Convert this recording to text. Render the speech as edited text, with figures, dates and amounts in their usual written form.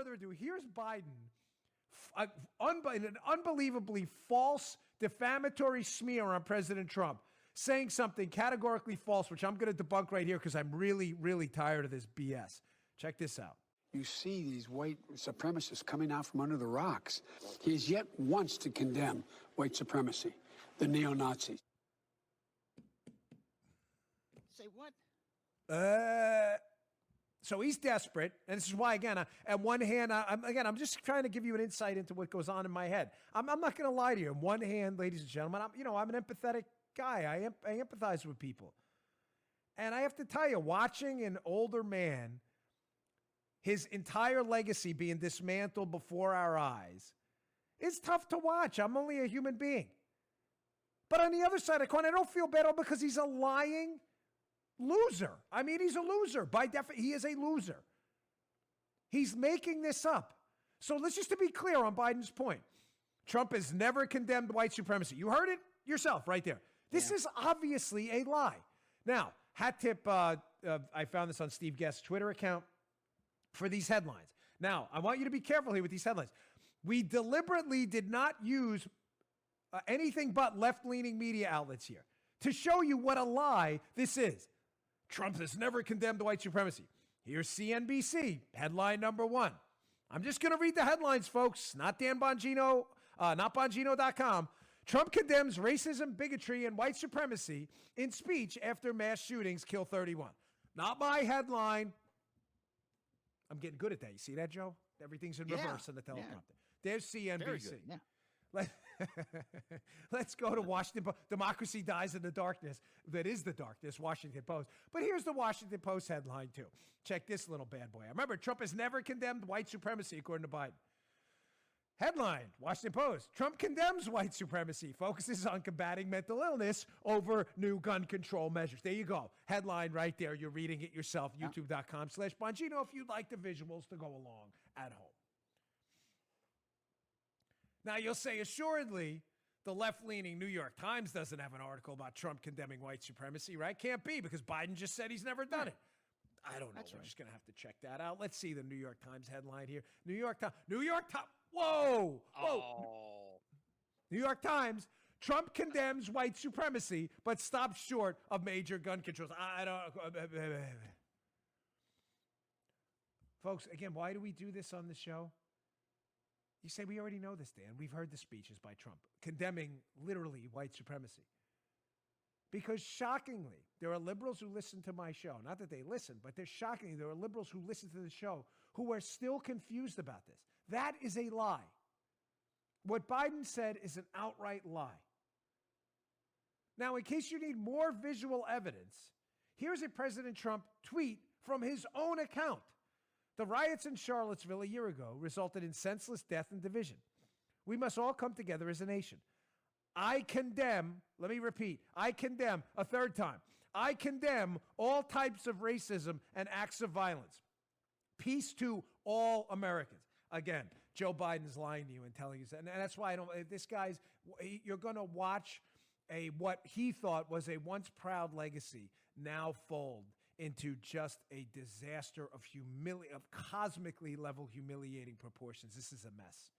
further ado, here's Biden, an unbelievably false, defamatory smear on President Trump, saying something categorically false, which I'm going to debunk right here because I'm really, really tired of this BS. Check this out. You see these white supremacists coming out from under the rocks. He has yet once to condemn white supremacy, the neo-Nazis. Say what? So he's desperate, and this is why, again, on one hand, I'm just trying to give you an insight into what goes on in my head. I'm not going to lie to you. On one hand, ladies and gentlemen, I'm an empathetic guy. I empathize with people. And I have to tell you, watching an older man, his entire legacy being dismantled before our eyes, is tough to watch. I'm only a human being. But on the other side of the coin, I don't feel bad because he's a lying loser. I mean, he's a loser. By definition, he is a loser. He's making this up. So let's just to be clear on Biden's point. Trump has never condemned white supremacy. You heard it yourself right there. This is obviously a lie. Now, hat tip, I found this on Steve Guest's Twitter account for these headlines. Now, I want you to be careful here with these headlines. We deliberately did not use anything but left-leaning media outlets here to show you what a lie this is. Trump has never condemned white supremacy. Here's CNBC, headline number 1. I'm just going to read the headlines, folks, not Dan Bongino, not Bongino.com. Trump condemns racism, bigotry, and white supremacy in speech after mass shootings kill 31. Not my headline. I'm getting good at that. You see that, Joe? Everything's in reverse on the teleprompter. There's CNBC. Very good. Yeah. Let's go to Washington Post. Democracy dies in the darkness. That is the darkness, Washington Post. But here's the Washington Post headline, too. Check this little bad boy. Remember, Trump has never condemned white supremacy, according to Biden. Headline, Washington Post. Trump condemns white supremacy, focuses on combating mental illness over new gun control measures. There you go. Headline right there. You're reading it yourself. YouTube.com/Bongino if you'd like the visuals to go along at home. Now, you'll say, assuredly, the left-leaning New York Times doesn't have an article about Trump condemning white supremacy, right? Can't be, because Biden just said he's never done it. I don't know. We're just going to have to check that out. Let's see the New York Times headline here. New York Times. Whoa. Oh. New York Times. Trump condemns white supremacy, but stops short of major gun controls. Folks, again, why do we do this on the show? You say, we already know this, Dan. We've heard the speeches by Trump condemning literally white supremacy. Because shockingly, there are liberals who listen to my show. Not that they listen, but there are liberals who listen to the show who are still confused about this. That is a lie. What Biden said is an outright lie. Now, in case you need more visual evidence, here's a President Trump tweet from his own account. The riots in Charlottesville a year ago resulted in senseless death and division. We must all come together as a nation. I condemn, let me repeat, I condemn a third time. I condemn all types of racism and acts of violence. Peace to all Americans. Again, Joe Biden's lying to you and telling you that. And that's why you're going to watch what he thought was a once proud legacy now fold into just a disaster of cosmically level humiliating proportions. This is a mess.